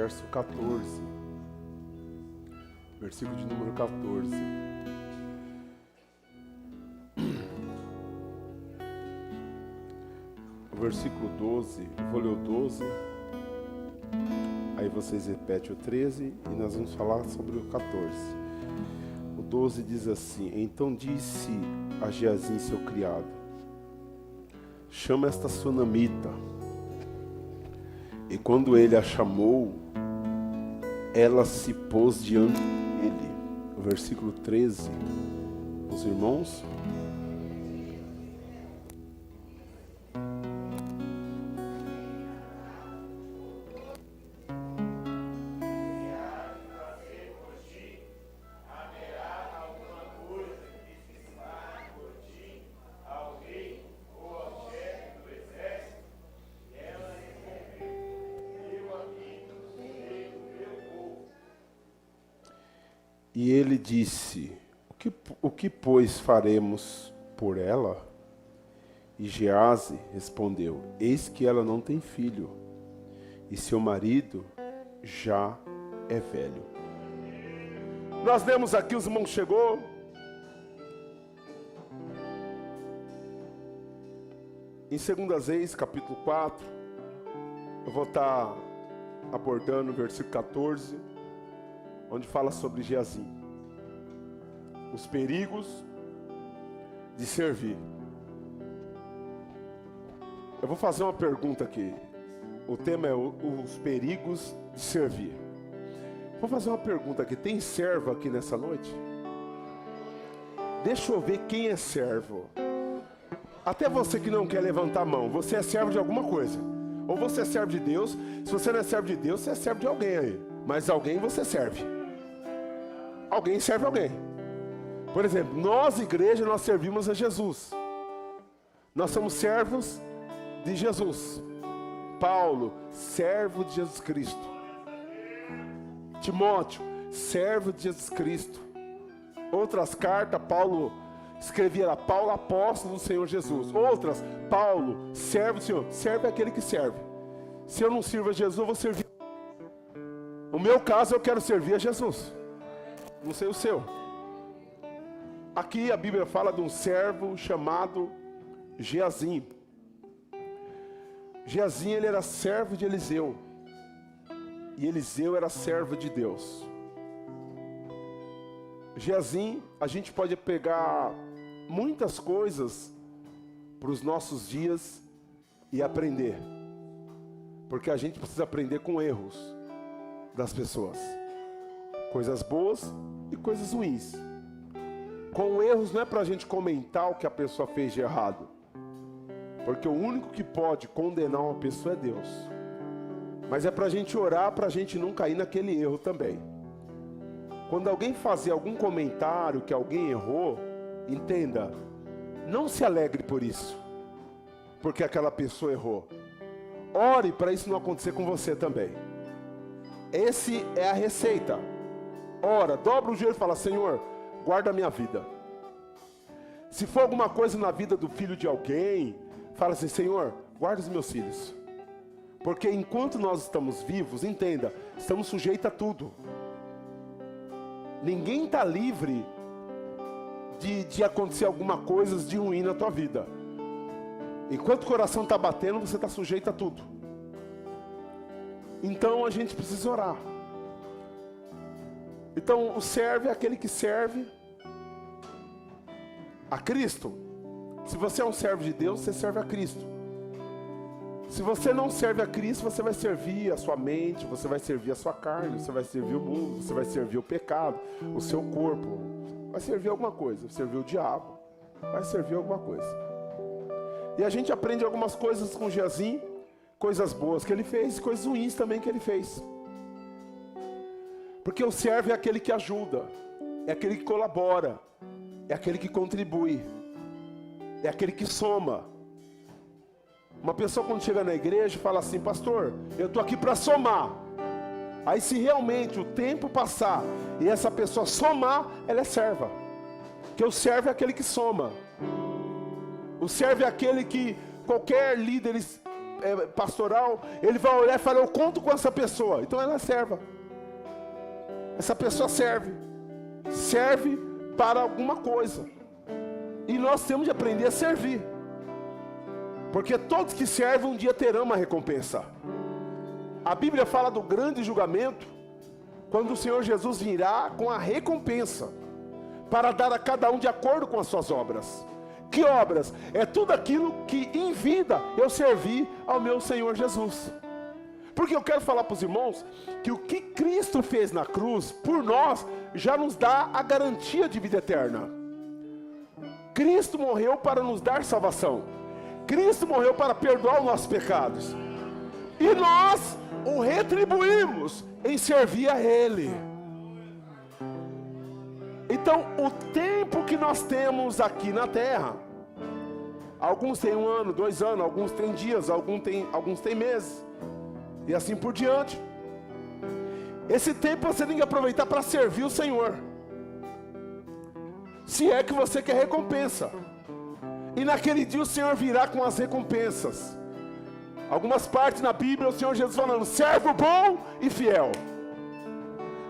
verso 14. Versículo de número 14. O versículo 12, eu vou ler o 12. Aí vocês repetem o 13 e nós vamos falar sobre o 14. O 12 diz assim: então disse a Geazim, seu criado: chama esta sunamita. E quando ele a chamou, ela se pôs diante dele. O versículo 13. Os irmãos. E ele disse: o que pois faremos por ela? E Geazi respondeu: eis que ela não tem filho, e seu marido já é velho. Nós lemos aqui, os irmãos chegou. Em 2 Reis, capítulo 4, eu vou estar abordando o versículo 14, onde fala sobre Geazim, os perigos de servir. Eu vou fazer uma pergunta aqui. O tema é os perigos de servir. Vou fazer uma pergunta aqui. Tem servo aqui nessa noite? Deixa eu ver quem é servo. Até você que não quer levantar a mão, você é servo de alguma coisa. Ou você é servo de Deus. Se você não é servo de Deus, você é servo de alguém aí. Mas alguém você serve. Alguém serve alguém. Por exemplo, nós, igreja, nós servimos a Jesus. Nós somos servos de Jesus. Paulo, servo de Jesus Cristo. Timóteo, servo de Jesus Cristo. Outras cartas, Paulo escrevia lá: Paulo, apóstolo do Senhor Jesus. Outras, Paulo, servo do Senhor. Serve aquele que serve. Se eu não sirvo a Jesus, eu vou servir. No meu caso, eu quero servir a Jesus. Não sei o seu. Aqui a Bíblia fala de um servo chamado Geazim. Geazim, ele era servo de Eliseu. E Eliseu era servo de Deus. Geazim, a gente pode pegar muitas coisas para os nossos dias e aprender. Porque a gente precisa aprender com erros das pessoas. Coisas boas e coisas ruins. Com erros não é para a gente comentar o que a pessoa fez de errado. Porque o único que pode condenar uma pessoa é Deus. Mas é para a gente orar, para a gente não cair naquele erro também. Quando alguém fazer algum comentário que alguém errou, entenda, não se alegre por isso, porque aquela pessoa errou. Ore para isso não acontecer com você também. Esse é a receita. Ora, dobra o joelho e fala: Senhor, guarda a minha vida. Se for alguma coisa na vida do filho de alguém, fala assim: Senhor, guarda os meus filhos. Porque enquanto nós estamos vivos, entenda, estamos sujeitos a tudo. Ninguém está livre de acontecer alguma coisa de ruim na tua vida. Enquanto o coração está batendo, você está sujeito a tudo. Então a gente precisa orar. Então o servo é aquele que serve a Cristo. Se você é um servo de Deus, você serve a Cristo. Se você não serve a Cristo, você vai servir a sua mente, você vai servir a sua carne, você vai servir o mundo, você vai servir o pecado, o seu corpo. Vai servir alguma coisa, vai servir o diabo, vai servir alguma coisa. E a gente aprende algumas coisas com Geazim, coisas boas que ele fez, coisas ruins também que ele fez. Porque o servo é aquele que ajuda, é aquele que colabora, é aquele que contribui, é aquele que soma. Uma pessoa quando chega na igreja fala assim: pastor, eu estou aqui para somar. Aí se realmente o tempo passar e essa pessoa somar, ela é serva. Porque o servo é aquele que soma. O servo é aquele que qualquer líder pastoral, ele vai olhar e falar, eu conto com essa pessoa. Então ela é serva. Essa pessoa serve para alguma coisa. E nós temos de aprender a servir. Porque todos que servem um dia terão uma recompensa. A Bíblia fala do grande julgamento, quando o Senhor Jesus virá com a recompensa, para dar a cada um de acordo com as suas obras. Que obras? É tudo aquilo que em vida eu servi ao meu Senhor Jesus. Porque eu quero falar para os irmãos que o que Cristo fez na cruz, por nós, já nos dá a garantia de vida eterna. Cristo morreu para nos dar salvação. Cristo morreu para perdoar os nossos pecados. E nós o retribuímos em servir a Ele. Então, o tempo que nós temos aqui na terra, alguns têm 1 ano, 2 anos, alguns têm dias, alguns têm meses, e assim por diante. Esse tempo você tem que aproveitar para servir o Senhor, se é que você quer recompensa. E naquele dia o Senhor virá com as recompensas. Algumas partes na Bíblia o Senhor Jesus falando, servo bom e fiel.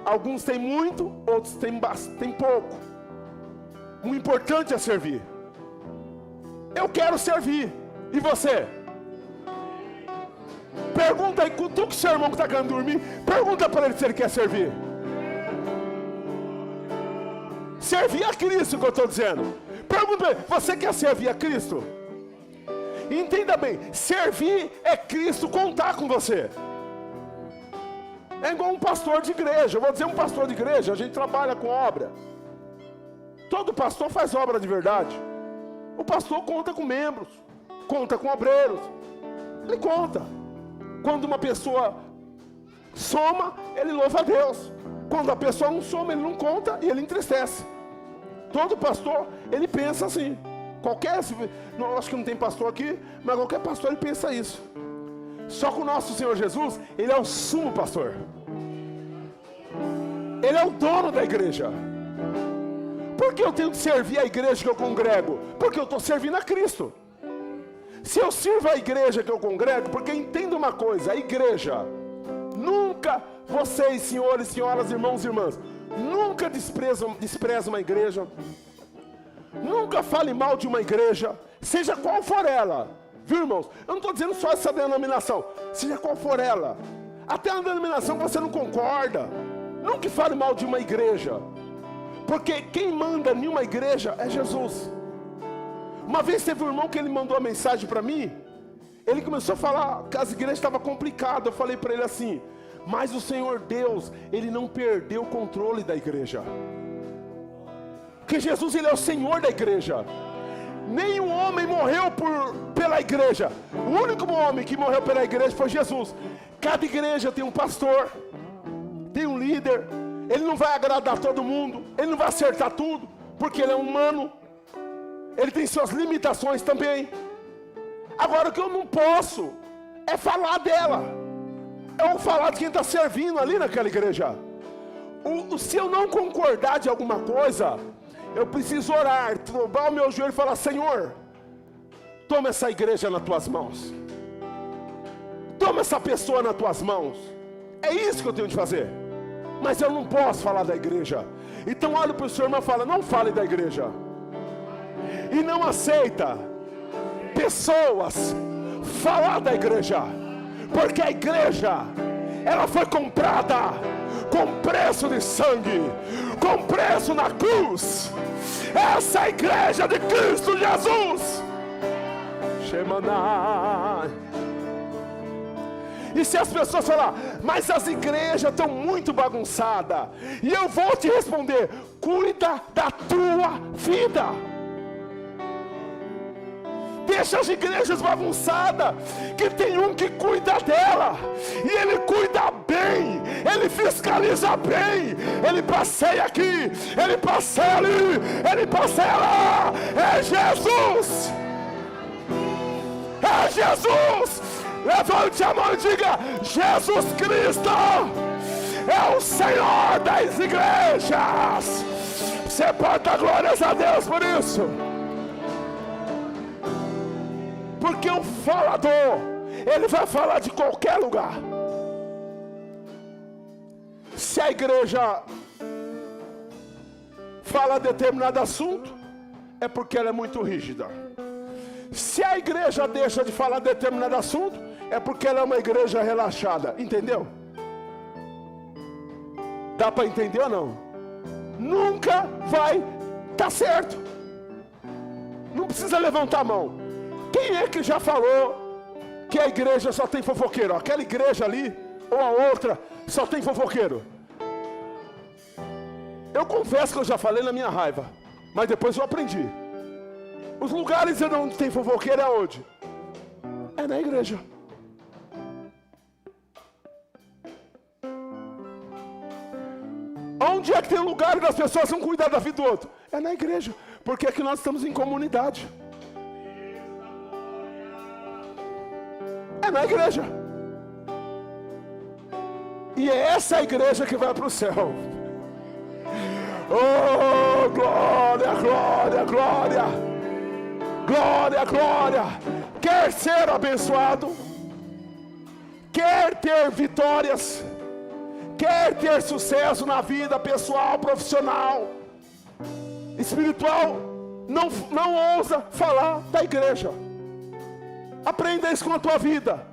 Alguns têm muito, outros têm pouco. O importante é servir. Eu quero servir. E você? Pergunta aí, cutuca o seu irmão que está querendo dormir. Pergunta para ele se ele quer servir. Servir a Cristo, que eu estou dizendo. Pergunta para ele, você quer servir a Cristo? Entenda bem, servir é Cristo contar com você. É igual um pastor de igreja. Eu vou dizer um pastor de igreja, a gente trabalha com obra. Todo pastor faz obra de verdade. O pastor conta com membros, conta com obreiros. Ele conta. Quando uma pessoa soma, ele louva a Deus. Quando a pessoa não soma, ele não conta e ele entristece. Todo pastor, ele pensa assim. Não, acho que não tem pastor aqui, mas qualquer pastor ele pensa isso. Só que o nosso Senhor Jesus, Ele é o sumo pastor. Ele é o dono da igreja. Por que eu tenho que servir a igreja que eu congrego? Porque eu estou servindo a Cristo. Se eu sirvo a igreja que eu congrego, porque entenda uma coisa, a igreja, nunca, vocês senhores, senhoras, irmãos e irmãs, nunca desprezam uma igreja. Nunca fale mal de uma igreja, seja qual for ela. Viu, irmãos? Eu não estou dizendo só essa denominação, seja qual for ela. Até a denominação que você não concorda, nunca fale mal de uma igreja, porque quem manda em uma igreja é Jesus. Uma vez teve um irmão que ele mandou uma mensagem para mim. Ele começou a falar que as igrejas estavam complicadas. Eu falei para ele assim, mas o Senhor Deus, Ele não perdeu o controle da igreja, porque Jesus, Ele é o Senhor da igreja. Nenhum homem morreu pela igreja. O único homem que morreu pela igreja foi Jesus. Cada igreja tem um pastor, tem um líder. Ele não vai agradar todo mundo, ele não vai acertar tudo, porque ele é humano. Ele tem suas limitações também. Agora o que eu não posso é falar dela. Eu vou falar de quem está servindo ali naquela igreja. Se eu não concordar de alguma coisa, eu preciso orar, dobrar o meu joelho e falar, Senhor, toma essa igreja nas tuas mãos. Toma essa pessoa nas tuas mãos. É isso que eu tenho de fazer. Mas eu não posso falar da igreja. Então olha para o seu irmão e fala, não fale da igreja. E não aceita pessoas falar da igreja. Porque a igreja, ela foi comprada com preço de sangue, com preço na cruz. Essa é a igreja de Cristo Jesus. Shemana. E se as pessoas falar, mas as igrejas estão muito bagunçadas, e eu vou te responder, cuida da tua vida. Deixa as igrejas bagunçadas, que tem um que cuida dela, e ele cuida bem, ele fiscaliza bem, ele passeia aqui, ele passeia ali, ele passeia lá. É Jesus, é Jesus. Levante a mão e diga, Jesus Cristo é o Senhor das igrejas. Você pode dar glórias a Deus por isso. Porque o falador, Ele vai falar de qualquer lugar. Se a igreja fala determinado assunto, é porque ela é muito rígida. Se a igreja deixa de falar determinado assunto, é porque ela é uma igreja relaxada. Entendeu? Dá para entender ou não? Nunca vai estar certo. Não precisa levantar a mão. Quem é que já falou que a igreja só tem fofoqueiro? Aquela igreja ali ou a outra só tem fofoqueiro? Eu confesso que eu já falei na minha raiva, mas depois eu aprendi. Os lugares onde tem fofoqueiro é onde? É na igreja. Onde é que tem lugar onde as pessoas vão cuidar da vida do outro? É na igreja, porque aqui nós estamos em comunidade. É na igreja. E é essa igreja que vai para o céu. Oh, glória, glória, glória. Glória, glória. Quer ser abençoado? Quer ter vitórias? Quer ter sucesso na vida pessoal, profissional, espiritual? Não ousa falar da igreja. Aprenda isso com a tua vida.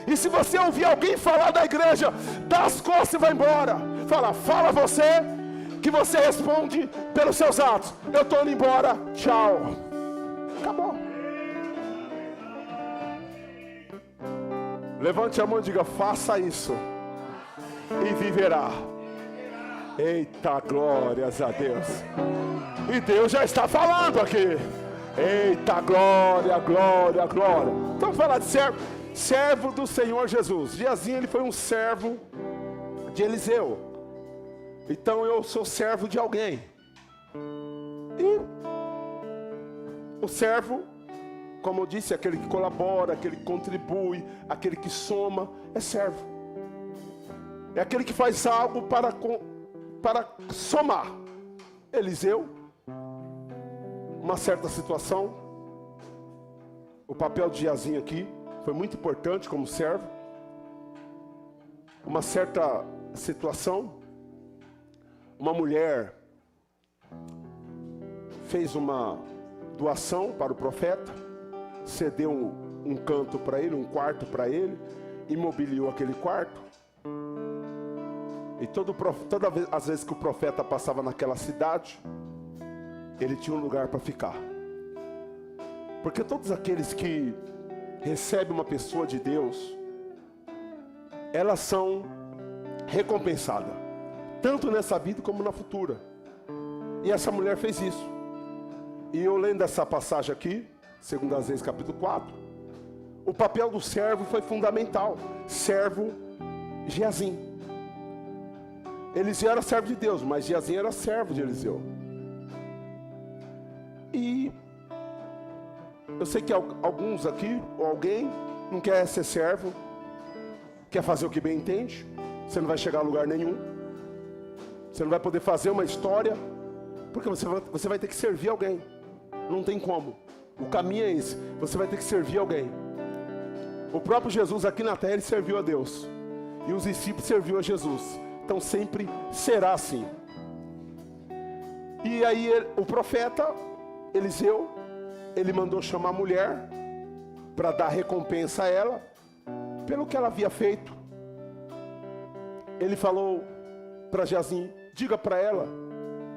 E se você ouvir alguém falar da igreja, dá as costas e vai embora. Fala você, que você responde pelos seus atos. Eu estou indo embora, tchau. Acabou. Levante a mão e diga: faça isso e viverá. Eita, glórias a Deus. E Deus já está falando aqui. Eita, glória, glória, glória. Então vamos falar de servo. Servo do Senhor Jesus. Geazi, ele foi um servo de Eliseu. Então eu sou servo de alguém. E o servo, como eu disse, aquele que colabora, aquele que contribui, aquele que soma, é servo. É aquele que faz algo para somar. Eliseu, uma certa situação, o papel de Geazi aqui foi muito importante como servo. Uma certa situação, uma mulher fez uma doação para o profeta, cedeu um canto para ele, um quarto para ele, imobiliou aquele quarto. E todas as vezes que o profeta passava naquela cidade, ele tinha um lugar para ficar. Porque todos aqueles que recebem uma pessoa de Deus, elas são recompensadas, tanto nessa vida como na futura. E essa mulher fez isso. E eu lendo essa passagem aqui, 2 Reis capítulo 4, o papel do servo foi fundamental. Servo Geazi. Eliseu era servo de Deus, mas Geazi era servo de Eliseu. E eu sei que alguns aqui, ou alguém, não quer ser servo, quer fazer o que bem entende. Você não vai chegar a lugar nenhum. Você não vai poder fazer uma história, porque você vai ter que servir alguém. Não tem como. O caminho é esse. Você vai ter que servir alguém. O próprio Jesus aqui na terra, ele serviu a Deus. E os discípulos serviu a Jesus. Então sempre será assim. E aí o profeta Eliseu, ele mandou chamar a mulher para dar recompensa a ela pelo que ela havia feito. Ele falou para Geazi: diga para ela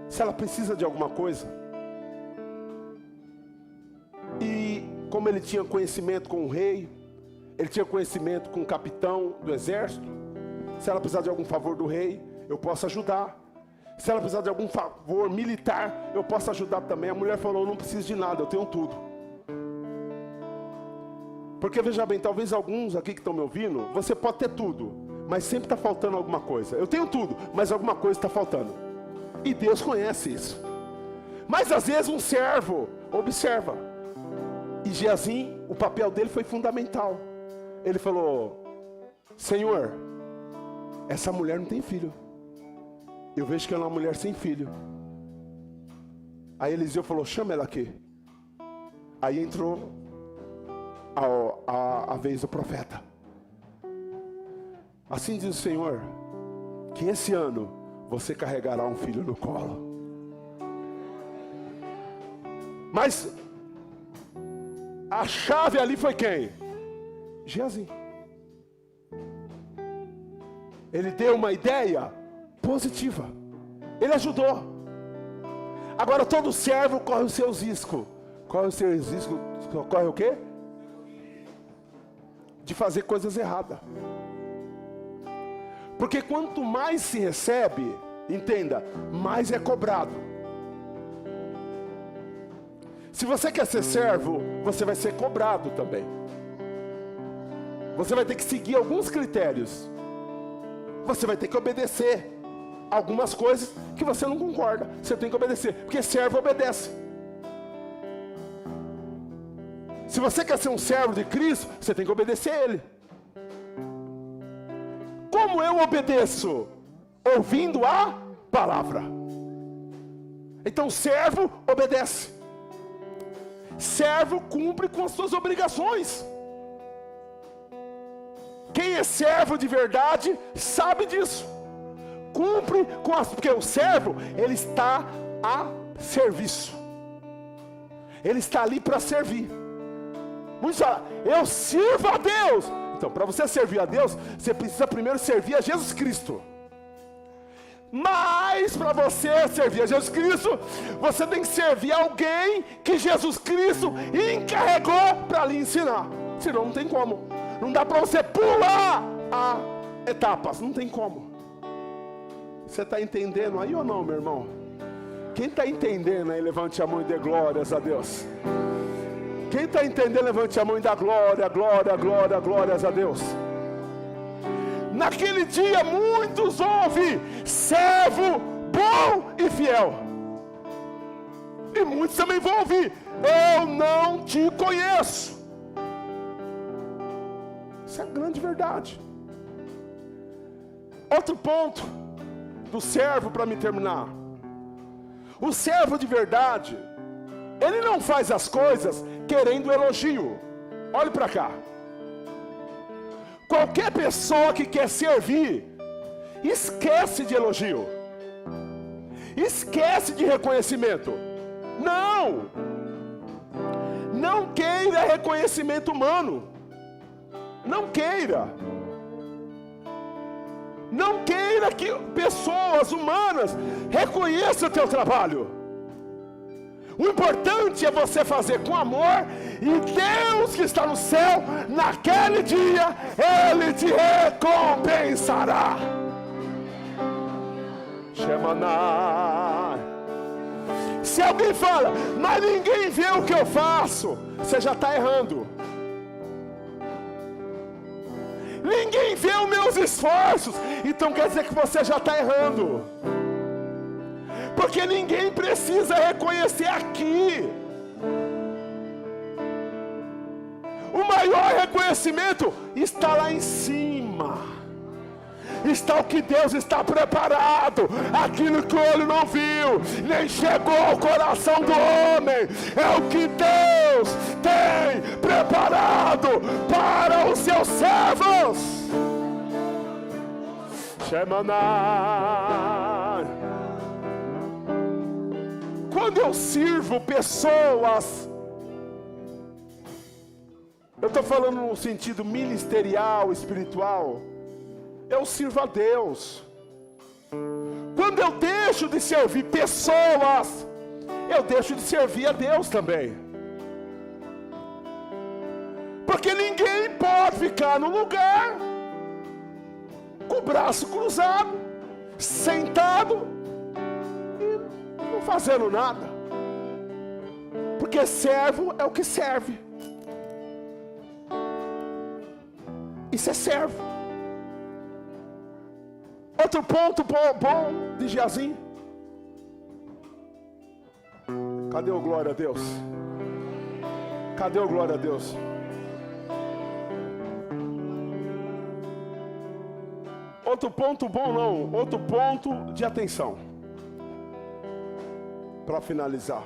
se ela precisa de alguma coisa. E como ele tinha conhecimento com o rei, ele tinha conhecimento com o capitão do exército, se ela precisar de algum favor do rei, eu posso ajudar. Se ela precisar de algum favor militar, eu posso ajudar também. A mulher falou: não preciso de nada, eu tenho tudo. Porque veja bem, talvez alguns aqui que estão me ouvindo, você pode ter tudo, mas sempre está faltando alguma coisa. Eu tenho tudo, mas alguma coisa está faltando. E Deus conhece isso. Mas às vezes um servo observa. E Geazi, o papel dele foi fundamental. Ele falou: Senhor, essa mulher não tem filho. Eu vejo que ela é uma mulher sem filho. Aí Eliseu falou: chama ela aqui. Aí entrou a vez do profeta. Assim diz o Senhor, que esse ano você carregará um filho no colo. Mas a chave ali foi quem? Geazi. Ele deu uma ideia positiva. Ele ajudou. Agora todo servo corre os seus riscos. Corre os seus riscos. Corre o quê? De fazer coisas erradas. Porque quanto mais se recebe, entenda, mais é cobrado. Se você quer ser servo, você vai ser cobrado também. Você vai ter que seguir alguns critérios. Você vai ter que obedecer algumas coisas que você não concorda. Você tem que obedecer, porque servo obedece. Se você quer ser um servo de Cristo, você tem que obedecer a Ele. Como eu obedeço? Ouvindo a palavra. Então servo obedece. Servo cumpre com as suas obrigações. Quem é servo de verdade sabe disso. Cumpre com as... Porque o servo, ele está a serviço. Ele está ali para servir. Muitos falam, eu sirvo a Deus. Então, para você servir a Deus, você precisa primeiro servir a Jesus Cristo. Mas, para você servir a Jesus Cristo, você tem que servir alguém que Jesus Cristo encarregou para lhe ensinar. Senão não tem como. Não dá para você pular a etapas. Não tem como. Você está entendendo aí ou não, meu irmão? Quem está entendendo aí, levante a mão e dê glórias a Deus. Quem está entendendo, levante a mão e dá glória, glória, glória, glórias a Deus. Naquele dia muitos ouvem servo bom e fiel. E muitos também vão ouvir, eu não te conheço. Isso é a grande verdade. Outro ponto do servo, para me terminar. O servo de verdade, ele não faz as coisas querendo elogio. Olhe para cá. Qualquer pessoa que quer servir, esquece de elogio. Esquece de reconhecimento. Não! Não queira reconhecimento humano. Não queira. Não queira que pessoas humanas reconheçam o teu trabalho. O importante é você fazer com amor, e Deus que está no céu, naquele dia, Ele te recompensará. Shemaná. Se alguém fala, mas ninguém vê o que eu faço, você já está errando. Ninguém vê os meus esforços, então quer dizer que você já está errando. Porque ninguém precisa reconhecer aqui. O maior reconhecimento está lá em cima. Está o que Deus está preparado. Aquilo que o olho não viu, nem chegou ao coração do homem. É o que Deus tem preparado para os seus servos. Shemaná. Quando eu sirvo pessoas, eu estou falando no sentido ministerial, espiritual, eu sirvo a Deus. Quando eu deixo de servir pessoas, eu deixo de servir a Deus também. Porque ninguém pode ficar no lugar com o braço cruzado, sentado e não fazendo nada. Porque servo é o que serve. Isso é servo. Outro ponto bom de Geazi. Cadê o glória a Deus? Cadê o glória a Deus? Outro ponto bom não, outro ponto de atenção. Para finalizar.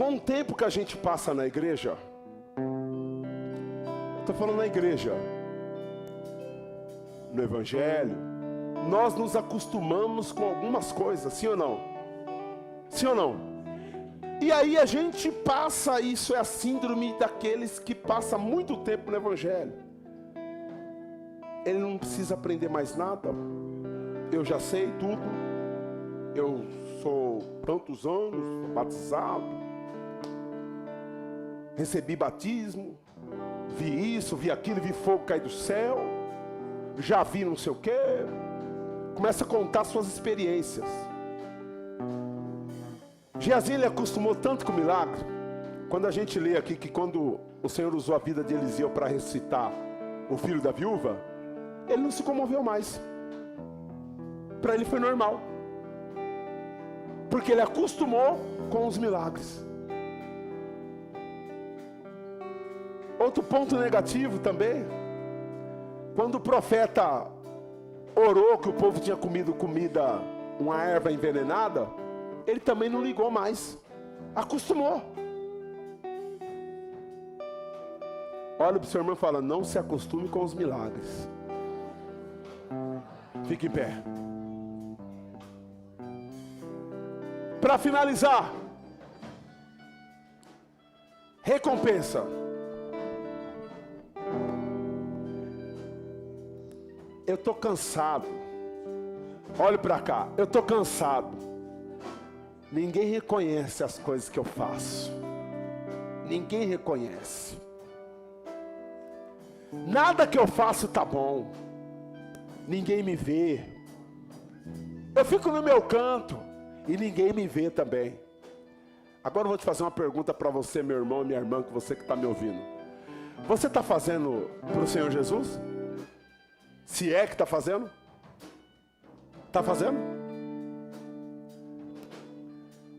Com o tempo que a gente passa na igreja, estou falando na igreja, no evangelho, nós nos acostumamos com algumas coisas, sim ou não? Sim ou não? E aí a gente passa, isso é a síndrome daqueles que passam muito tempo no evangelho. Ele não precisa aprender mais nada. Eu já sei tudo. Eu sou tantos anos, sou batizado. Recebi batismo. Vi isso, vi aquilo, vi fogo cair do céu. Já vi não sei o quê. Começa a contar suas experiências. Geazi, ele acostumou tanto com o milagre. Quando a gente lê aqui que quando o Senhor usou a vida de Eliseu para ressuscitar o filho da viúva, ele não se comoveu mais. Para ele foi normal. Porque ele acostumou com os milagres. Outro ponto negativo também, quando o profeta orou que o povo tinha comido comida, uma erva envenenada, ele também não ligou mais. Acostumou. Olha para o seu irmão e fala: não se acostume com os milagres. Fique em pé. Para finalizar, recompensa. Eu estou cansado. Olhe para cá, eu estou cansado. Ninguém reconhece as coisas que eu faço. Ninguém reconhece. Nada que eu faço está bom. Ninguém me vê. Eu fico no meu canto e ninguém me vê também. Agora eu vou te fazer uma pergunta para você, meu irmão e minha irmã, que você que está me ouvindo. Você está fazendo para o Senhor Jesus? Se é que está fazendo? Está fazendo?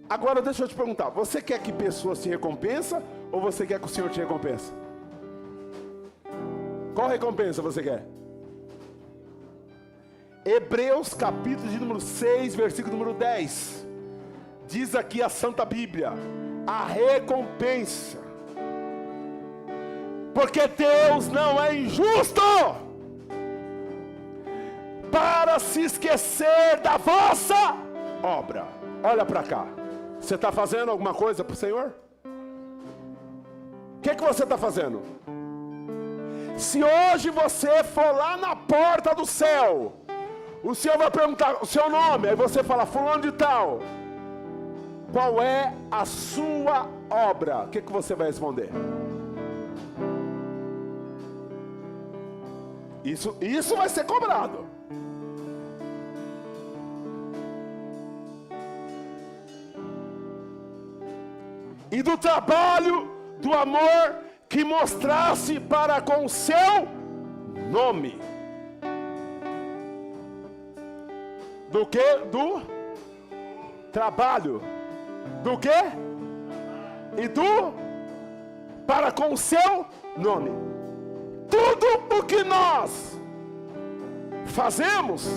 Agora deixa eu te perguntar, você quer que pessoas te recompensem ou você quer que o Senhor te recompense? Qual recompensa você quer? Hebreus capítulo de número 6, versículo número 10. Diz aqui a Santa Bíblia: a recompensa. Porque Deus não é injusto para se esquecer da vossa obra. Olha para cá. Você está fazendo alguma coisa para o Senhor? O que você está fazendo? Se hoje você for lá na porta do céu, o Senhor vai perguntar o seu nome, aí você fala: fulano de tal. Qual é a sua obra? O que você vai responder? Isso vai ser cobrado. E do trabalho, do amor que mostrasse para com o seu nome. Do que? Do trabalho. Do que? E do para com o seu nome. Tudo o que nós fazemos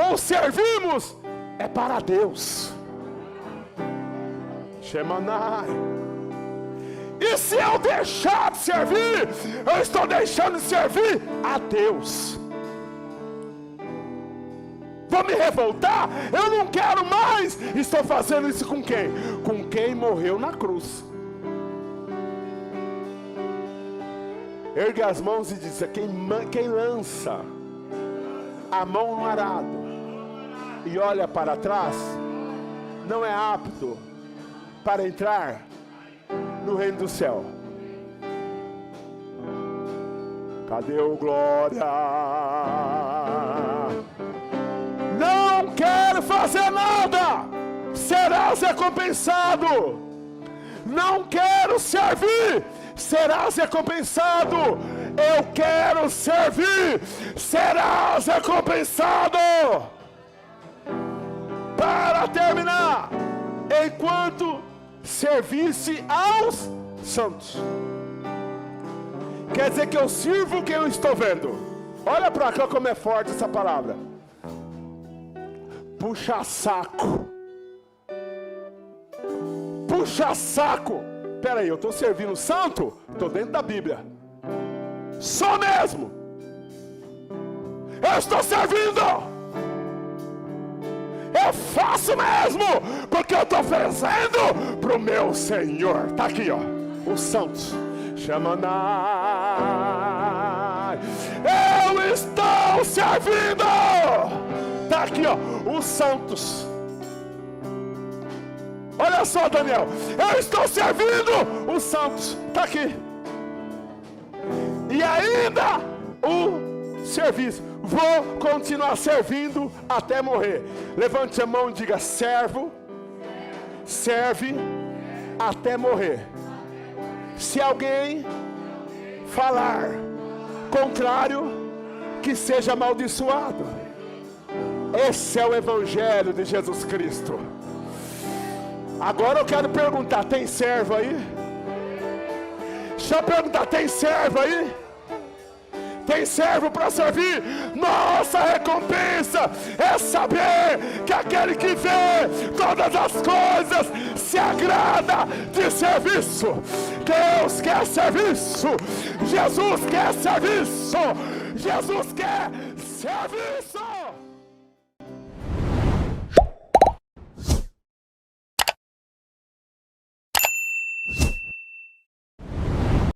ou servimos é para Deus. Shemanai. E se eu deixar de servir, eu estou deixando de servir a Deus. Vou me revoltar? Eu não quero mais. Estou fazendo isso com quem? Com quem morreu na cruz. Ergue as mãos e diz: quem lança a mão no arado e olha para trás, não é apto para entrar no reino do céu. Cadê o glória? Não quero fazer nada, serás recompensado. Não quero servir, serás recompensado. Eu quero servir, serás recompensado. Para terminar, enquanto servisse aos santos, quer dizer que eu sirvo quem eu estou vendo. Olha para cá como é forte essa palavra. Puxa saco puxa saco. Peraí, eu estou servindo santo? Estou dentro da Bíblia. Só mesmo. Eu estou servindo. Eu faço mesmo, porque eu estou oferecendo para o meu Senhor. Está aqui, ó, os santos. Shamanai. Eu estou servindo. Está aqui, ó, os santos. Olha só, Daniel, eu estou servindo os santos. Está aqui. E ainda o serviço. Vou continuar servindo até morrer. Levante a mão e diga: servo, serve até morrer. Se alguém falar contrário, que seja amaldiçoado. Esse é o Evangelho de Jesus Cristo. Agora eu quero perguntar: tem servo aí? Deixa eu perguntar: tem servo aí? Tem servo para servir? Nossa recompensa é saber que aquele que vê todas as coisas se agrada de serviço. Deus quer serviço. Jesus quer serviço. Jesus quer serviço.